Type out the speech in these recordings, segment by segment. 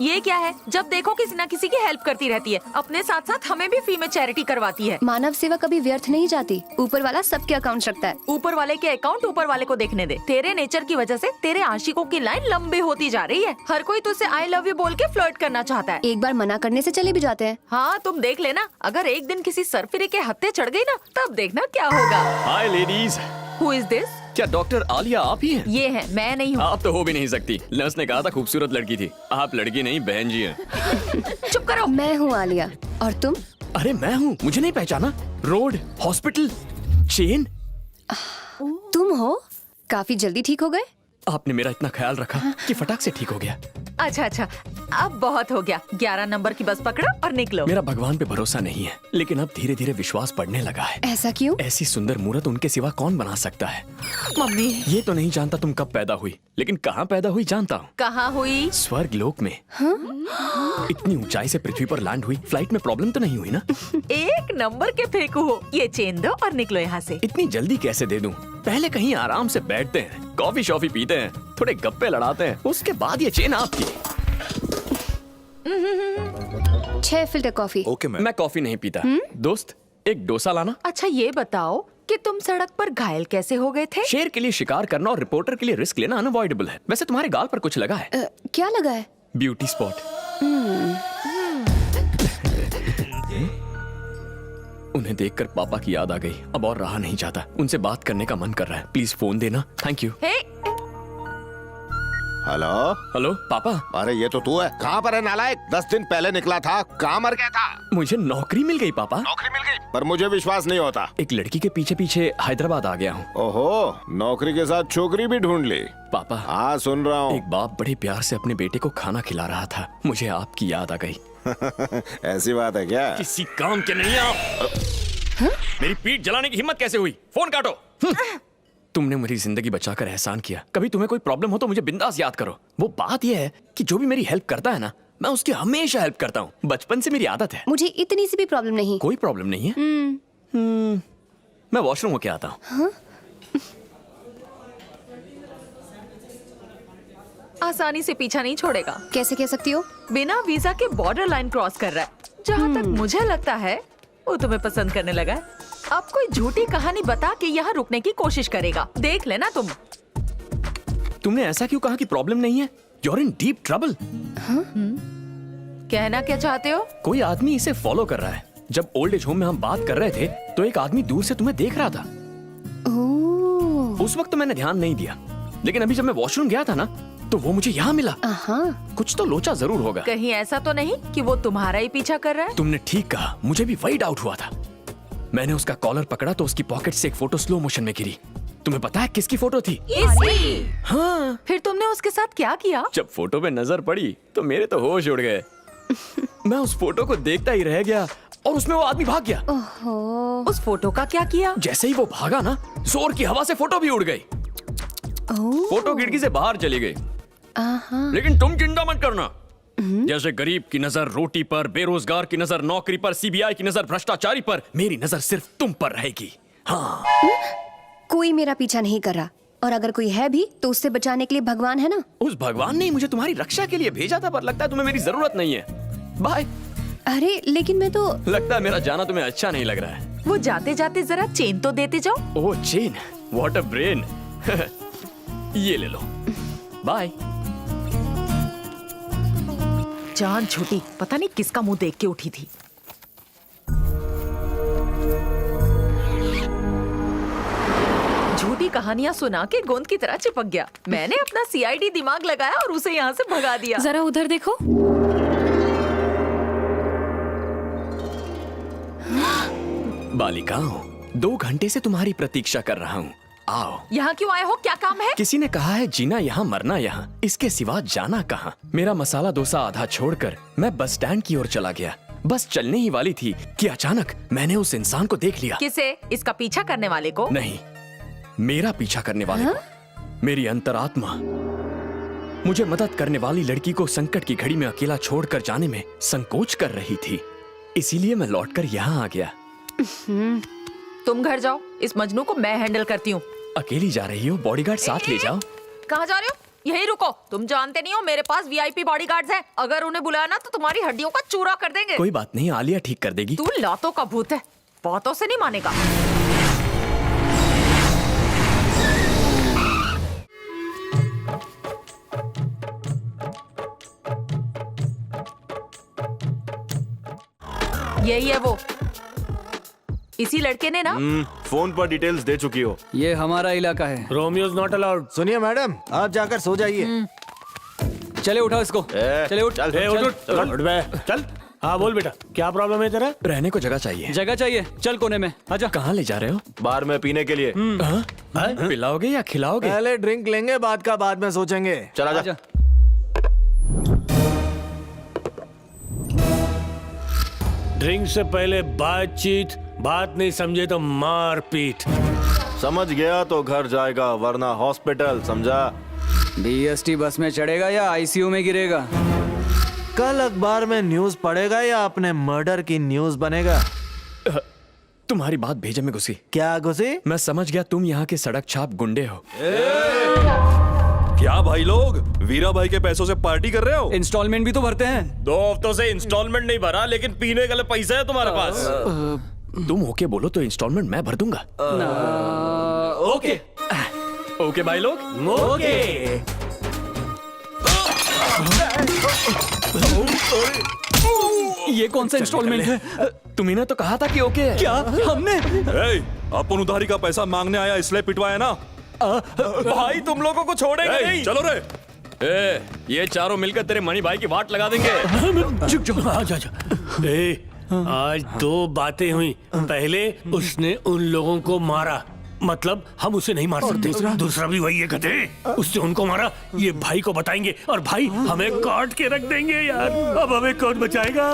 ये क्या है? जब देखो किसी न किसी की हेल्प करती रहती है, अपने साथ साथ हमें भी फ्री में चैरिटी करवाती है। मानव सेवा कभी व्यर्थ नहीं जाती। ऊपर वाला सबके अकाउंट रखता है। ऊपर वाले के अकाउंट ऊपर वाले को देखने दे। तेरे नेचर की वजह से तेरे आशिकों की लाइन लंबी होती जा रही है। हर कोई तुझसे आई लव यू बोल के फ्लर्ट करना चाहता है। एक बार मना करने से चले भी जाते हैं। हाँ, तुम देख लेना, अगर एक दिन किसी सरफिरे के हत्थे चढ़ गई ना, तब देखना क्या होगा। हाय लेडीज। Who is this? क्या डॉक्टर आलिया आप ही हैं? ये है, मैं नहीं हूँ। आप तो हो भी नहीं सकती। नर्स ने कहा था खूबसूरत लड़की थी। आप लड़की नहीं बहन जी हैं। चुप करो। मैं हूँ आलिया। और तुम? अरे मैं हूँ, मुझे नहीं पहचाना? Road, hospital, chain. तुम हो? काफी जल्दी ठीक हो गए। आपने मेरा इतना ख्याल रखा कि फटाक से ठीक हो गया। अच्छा, अब बहुत हो गया। 11 नंबर की बस पकड़ो और निकलो। मेरा भगवान पे भरोसा नहीं है, लेकिन अब धीरे धीरे विश्वास बढ़ने लगा है। ऐसा क्यों? ऐसी सुंदर मूरत उनके सिवा कौन बना सकता है? मम्मी। ये तो नहीं जानता तुम कब पैदा हुई, लेकिन कहाँ पैदा हुई जानता हूँ। कहाँ हुई? स्वर्ग लोक में। इतनी ऊंचाई से पृथ्वी पर लैंड हुई। फ्लाइट में प्रॉब्लम तो नहीं हुई ना? 1 नंबर के फेंकू हो। ये चेन दो और निकलो यहाँ से। इतनी जल्दी कैसे दे दूं? पहले कहीं आराम से बैठते हैं, कॉफी शॉफी पीते हैं, थोड़े गप्पे लड़ाते हैं, उसके बाद ये चेन आपकी। 6 फिल्टर कॉफी। Okay ma'am. मैं कॉफी नहीं पीता। दोस्त, एक डोसा लाना। अच्छा, ये बताओ कि तुम सड़क पर घायल कैसे हो गए थे? शेर के लिए शिकार करना और रिपोर्टर के लिए रिस्क लेना अनअवॉइडेबल है। वैसे तुम्हारे गाल पर कुछ लगा है? क्या लगा है? Beauty spot. उन्हें देखकर पापा की याद आ गई। अब और रहा नहीं जाता। उनसे बात करने का मन कर रहा है। प्लीज फोन देना। Thank you. Hey, hello. Hello papa. अरे ये तो तू है। कहाँ पर है नालायक? 10 दिन पहले निकला था, कहाँ मर गया था? मुझे नौकरी मिल गई पापा। नौकरी मिल गई? पर मुझे विश्वास नहीं होता। एक लड़की के पीछे पीछे हैदराबाद आ गया हूँ। ओहो, नौकरी के साथ छोकरी भी ढूंढ ली? पापा, हाँ सुन रहा हूँ। एक बाप बड़े प्यार से अपने बेटे को खाना खिला रहा था। मुझे आपकी याद आ गई। ऐसी बात है क्या? किसी काम के नहीं आप। मेरी पीठ जलाने की हिम्मत कैसे हुई? फोन काटो। तुमने मेरी जिंदगी बचाकर एहसान किया। कभी तुम्हें कोई प्रॉब्लम हो तो मुझे बिंदास याद करो। वो बात यह है कि जो भी मेरी हेल्प करता है ना, मैं उसकी हमेशा हेल्प करता हूँ। बचपन से मेरी आदत है। मुझे इतनी सी भी प्रॉब्लम नहीं। कोई प्रॉब्लम नहीं है। मैं वॉशरूम होके आता हूँ। आसानी से पीछा नहीं छोड़ेगा। कैसे कह सकती हो? बिना वीजा के बॉर्डर लाइन क्रॉस कर रहा है। जहाँ तक मुझे लगता है वो तुम्हें पसंद करने लगा है। अब कोई झूठी कहानी बता के यहाँ रुकने की कोशिश करेगा। देख लेना तुम। तुमने ऐसा क्यों कहा कि प्रॉब्लम नहीं है? You're in deep trouble। कहना क्या चाहते हो? कोई आदमी इसे फॉलो कर रहा है। जब ओल्ड एज होम में हम बात कर रहे थे तो एक आदमी दूर से तुम्हें देख रहा था। उस वक्त तो मैंने ध्यान नहीं दिया, लेकिन अभी जब मैं वॉशरूम गया था ना, तो वो मुझे यहाँ मिला। कुछ तो लोचा जरूर होगा। कहीं ऐसा तो नहीं कि वो तुम्हारा ही पीछा कर रहा है? तुमने ठीक कहा, मुझे भी वही डाउट हुआ था। मैंने उसका कॉलर पकड़ा तो उसकी पॉकेट से एक फोटो स्लो मोशन में गिरी। तुम्हें पता है किसकी फोटो थी? इसकी। हाँ। फिर तुमने उसके साथ क्या किया? जब फोटो पे नजर पड़ी तो मेरे तो होश उड़ गए। मैं उस फोटो को देखता ही रह गया और उसमें वो आदमी भाग गया। उस फोटो का क्या किया? जैसे ही वो भागा ना, जोर की हवा से फोटो भी उड़ गई। फोटो खिड़की से बाहर चली गई। लेकिन तुम चिंता मत करना। जैसे गरीब की नजर रोटी पर, बेरोजगार की नजर नौकरी पर, सीबीआई की नजर भ्रष्टाचारी पर, मेरी नजर सिर्फ तुम पर रहेगी। हाँ। कोई मेरा पीछा नहीं कर रहा, और अगर कोई है भी तो उससे बचाने के लिए भगवान है ना। उस भगवान ने मुझे तुम्हारी रक्षा के लिए भेजा था, पर लगता है तुम्हें मेरी जरूरत नहीं है। बाय। अरे लेकिन मैं तो। लगता है मेरा जाना तुम्हें अच्छा नहीं लग रहा है। वो जाते जाते जरा चेन तो देते जाओ। ओह चेन, व्हाट अ ब्रेन। ये ले लो। बाय। जान छूटी, पता नहीं किसका मुंह देख के उठी थी। झूठी कहानियां सुना के गोंद की तरह चिपक गया। मैंने अपना सीआईडी दिमाग लगाया और उसे यहाँ से भगा दिया। जरा उधर देखो। बालिकाओं, 2 घंटे से तुम्हारी प्रतीक्षा कर रहा हूँ। आओ। यहाँ क्यों आए हो? क्या काम है? किसी ने कहा है जीना यहाँ मरना यहाँ, इसके सिवा जाना कहाँ। मेरा मसाला डोसा आधा छोड़कर मैं बस स्टैंड की ओर चला गया। बस चलने ही वाली थी कि अचानक मैंने उस इंसान को देख लिया। किसे? इसका पीछा करने वाले को? नहीं, मेरा पीछा करने वाले को। मेरी अंतरात्मा मुझे मदद करने वाली लड़की को संकट की घड़ी में अकेला छोड़कर जाने में संकोच कर रही थी। इसीलिए मैं लौटकर यहाँ आ गया। तुम घर जाओ, इस मजनू को मैं हैंडल करती हूँ। अकेली जा रही हो? बॉडीगार्ड साथ ले जाओ। कहाँ जा रहे हो? यही रुको, तुम जानते नहीं हो मेरे पास वीआईपी बॉडीगार्ड्स हैं। अगर उन्हें बुलाया ना तो तुम्हारी हड्डियों का चूरा कर देंगे। कोई बात नहीं, आलिया ठीक कर देगी। तू लातों का भूत है, बातों से नहीं मानेगा। यही है वो, इसी लड़के ने ना। फोन पर डिटेल्स दे चुकी हो। ये हमारा इलाका है। Romeo is not allowed. सुनिए मैडम, आप जाकर सो जाइए। चले उठाओ इसको। चले उठ। चल उठ बे, चल। हाँ बोल बेटा, क्या प्रॉब्लम है तेरा? रहने को जगह चाहिए। जगह चाहिए, चल कोने में आजा। कहाँ ले जा रहे हो? बार में पीने के लिए। पिलाओगे या खिलाओगे? पहले ड्रिंक लेंगे, बाद का बाद में सोचेंगे। चला जा। आजा। ड्रिंक से पहले बातचीत, बात नहीं समझे तो मार पीट। समझ गया तो घर जाएगा, वरना हॉस्पिटल, समझा? बीएसटी बस में चढ़ेगा या आईसीयू में गिरेगा? कल अखबार में न्यूज पढ़ेगा या अपने मर्डर की न्यूज बनेगा? तुम्हारी बात भेजे में घुसी। क्या घुसी? मैं समझ गया, तुम यहाँ के सड़क छाप गुंडे हो। क्या भाई लोग, वीरा भाई के पैसों से पार्टी कर रहे हो? इंस्टॉलमेंट भी तो भरते हैं। 2 हफ्तों से इंस्टॉलमेंट नहीं भरा, लेकिन पीने के लिए पैसा है तुम्हारे पास। तुम ओके बोलो तो इंस्टॉलमेंट मैं भर दूंगा। ओके ओके भाई लोग। ओके। ये कौन सा इंस्टॉलमेंट है? तुम्ही ने तो कहा था कि ओके है। क्या हमने? अपन उधारी का पैसा मांगने आया इसलिए पिटवाया ना। भाई तुम लोगों को छोड़ेंगे नहीं। चलो रे। ये चारों मिलकर तेरे मणि भाई की वाट लगा देंगे। चुप चुप, आजा आजा। आज 2 बातें हुई। पहले उसने उन लोगों को मारा, मतलब हम उसे नहीं मार सकते। दूसरा भी वही है, गधे। उसने उनको मारा, ये भाई को बताएंगे और भाई हमें काट के रख देंगे यार। अब हमें कौन बचाएगा?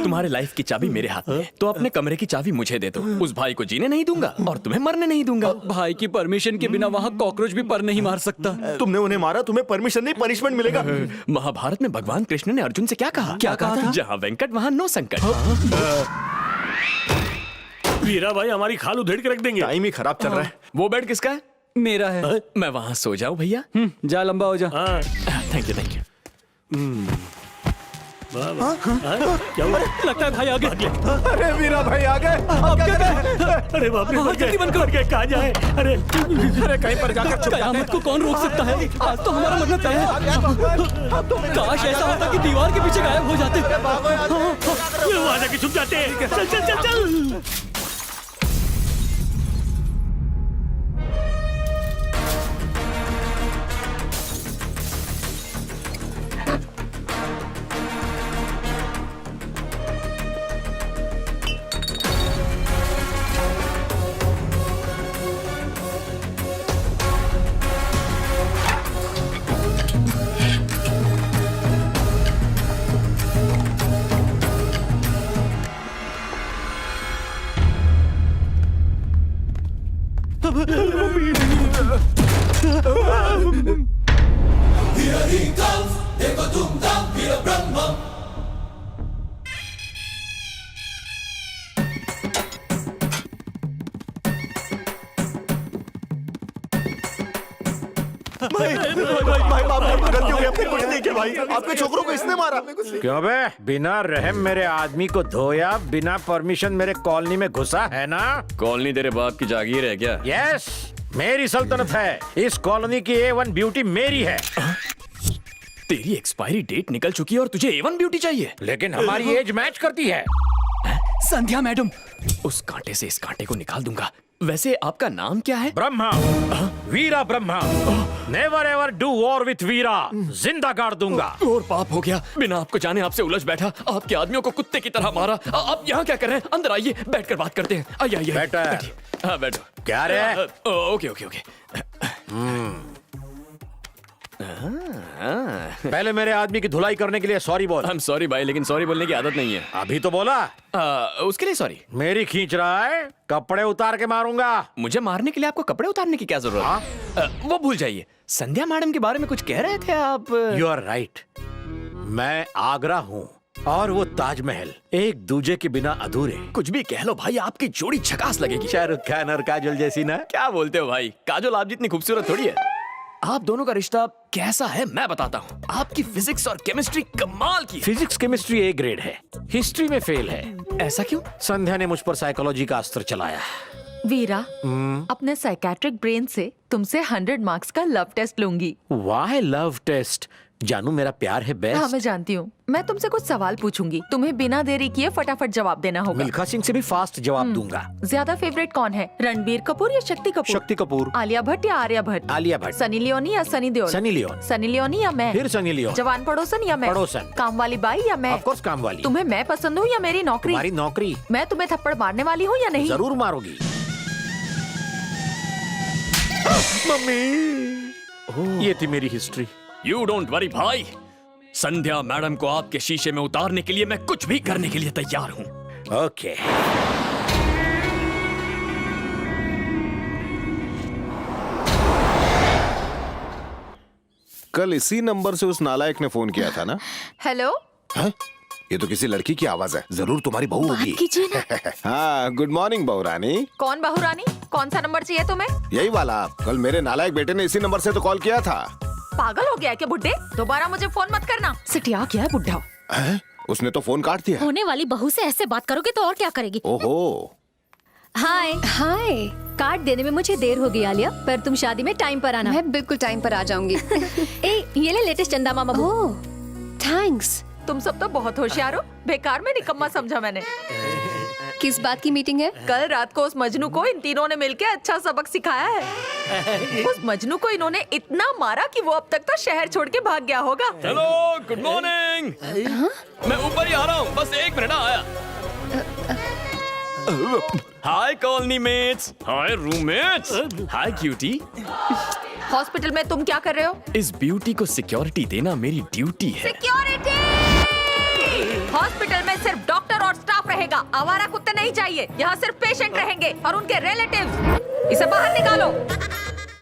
तुम्हारे लाइफ की चाबी मेरे हाथ में है, तो अपने कमरे की चाबी मुझे दे दो। उस भाई को जीने नहीं दूंगा और तुम्हें मरने नहीं दूंगा। भाई की परमिशन के बिना वहाँ कॉकरोच भी पर नहीं मार सकता। तुमने उन्हें मारा, तुम्हें परमिशन नहीं, पनिशमेंट मिलेगा। महाभारत में भगवान कृष्ण ने अर्जुन से क्या कहा? क्या कहा था? जहाँ वेंकट वहाँ नो संकट। वीरा भाई हमारी खाल उधेड़ के रख देंगे। टाइम ही खराब चल रहा है। वो बेड किसका है? मेरा है। मैं वहाँ सो जाऊँ भैया? जा लंबा हो जा। हाँ, थैंक यू थैंक यू। क्या हुआ? लगता है भाई आ गए। अरे वीरा भाई आ गए। अब क्या करें? अरे बाप रे, हाँ, जल्दी बंद कर। कहाँ जाए? अरे कहीं पर जाकर छुप कयामत को कौन रोक सकता है? आज तो हमारा मरना तय है। काश ऐसा होता कि दीवार के पीछे गायब हो जाते। वहाँ जाके छुप जाते हैं। चल चल चल चल। गलती हो गई, अपने कुछ नहीं किया भाई। आपके छोकरों को इसने मारा। क्यों बे? बिना रहम मेरे आदमी को धोया, बिना परमिशन मेरे कॉलोनी में घुसा है ना? कॉलोनी तेरे बाप की जागीर है क्या? यस, मेरी सल्तनत है। इस कॉलोनी की A1 ब्यूटी मेरी है। तेरी एक्सपायरी डेट निकल चुकी है और तुझे A1 ब्यूटी चाहिए? लेकिन हमारी एज मैच करती है। संध्या मैडम, उस कांटे से इस कांटे को निकाल दूंगा। वैसे आपका नाम क्या है? Brahma, Veera Brahma. Never ever do war with Veera. जिंदा गाड़ दूंगा। और पाप हो गया, बिना आपको जाने आपसे उलझ बैठा, आपके आदमियों को कुत्ते की तरह मारा। आप यहाँ क्या कर रहे हैं? अंदर आइए, बैठकर बात करते हैं। आइए आइए। बैठो। बैठिए। हाँ बैठो। क्या रे? Okay okay okay. पहले मेरे आदमी की धुलाई करने के लिए सॉरी बोल। I'm sorry भाई, लेकिन सॉरी बोलने की आदत नहीं है। अभी तो बोला। उसके लिए सॉरी। मेरी खींच रहा है, कपड़े उतार के मारूंगा। मुझे मारने के लिए आपको कपड़े उतारने की क्या जरूरत है? वो भूल जाइए। संध्या मैडम के बारे में कुछ कह रहे थे आप। You are right. मैं आगरा हूँ और वो ताजमहल, एक दूजे के बिना अधूरे। कुछ भी कह लो भाई, आपकी जोड़ी झकास लगेगी। शाहरुख खान और काजोल जैसी ना? क्या बोलते हो भाई? काजोल आप जितनी खूबसूरत थोड़ी है। आप दोनों का रिश्ता कैसा है मैं बताता हूँ। आपकी फिजिक्स और केमिस्ट्री कमाल की है। फिजिक्स केमिस्ट्री ए ग्रेड है, हिस्ट्री में फेल है। ऐसा क्यों? संध्या ने मुझ पर साइकोलॉजी का अस्त्र चलाया। वीरा, अपने साइकेट्रिक ब्रेन से तुमसे 100 मार्क्स का लव टेस्ट लूंगी। Why love test? जानू मेरा प्यार है हाँ बेस्ट। मैं जानती हूँ। मैं तुमसे कुछ सवाल पूछूंगी, तुम्हें बिना देरी किए फटाफट जवाब देना होगा। मिल्खा सिंह से भी फास्ट जवाब दूंगा। ज्यादा फेवरेट कौन है, रणबीर कपूर या शक्ति कपूर? शक्ति कपूर। आलिया भट्ट या आर्या भट्ट? आलिया भट्ट। सनी लियोनी या Sunny Deol? Sunny Leone. Sunny Leone या मैं? फिर सनी लियोन। जवान पड़ोसन या मैं? पड़ोसन। काम वाली बाई या मैं? ऑफ कोर्स काम वाली। तुम्हें मैं पसंद हूँ या मेरी नौकरी? तुम्हारी नौकरी। मैं तुम्हें थप्पड़ मारने वाली हूँ या नहीं? जरूर मारोगी। मम्मी, ये थी मेरी हिस्ट्री। यू डोंट वरी भाई, संध्या मैडम को आपके शीशे में उतारने के लिए मैं कुछ भी करने के लिए तैयार हूँ। ओके। कल इसी नंबर से उस नालायक ने फोन किया था ना? हेलो, हैं? ये तो किसी लड़की की आवाज है, जरूर तुम्हारी बहू होगी। कीजिए ना। हाँ, गुड मॉर्निंग बहू रानी। कौन बहू रानी? कौन सा नंबर चाहिए तुम्हें? यही वाला, कल मेरे नालायक बेटे ने इसी नंबर से तो कॉल किया था। पागल हो गया है क्या बुड्ढे? दोबारा मुझे फोन मत करना। सिटिया क्या है बुड्ढा? हैं? उसने तो फोन काट दिया। होने वाली बहू से ऐसे बात करोगे तो और क्या करेगी? ओहो। हाय हाय, कार्ड देने में मुझे देर हो गई आलिया, पर तुम शादी में टाइम पर आना। मैं बिल्कुल टाइम पर आ जाऊंगी। ए, ये ले लेटेस्ट चंदा मामा। ओह, थैंक्स। तुम सब तो बहुत होशियार हो, बेकार में निकम्मा समझा मैंने। किस बात की मीटिंग है? कल रात को उस मजनू को इन तीनों ने मिलके अच्छा सबक सिखाया है। उस मजनू को इन्होंने इतना मारा कि वो अब तक तो शहर छोड़ के भाग गया होगा। Hello, good morning. मैं ऊपर ही आ रहा हूँ, बस 1 मिनट आया। हाय कॉलोनी मेट्स, हाय रूममेट्स, हाय क्यूटी। हॉस्पिटल में तुम क्या कर रहे हो? इस ब्यूटी को सिक्योरिटी देना मेरी ड्यूटी है। सिक्योरिटी! हॉस्पिटल में सिर्फ डॉक्टर और स्टाफ रहेगा, आवारा कुत्ते नहीं चाहिए। यहाँ सिर्फ पेशेंट रहेंगे और उनके रिलेटिव्स। इसे बाहर निकालो।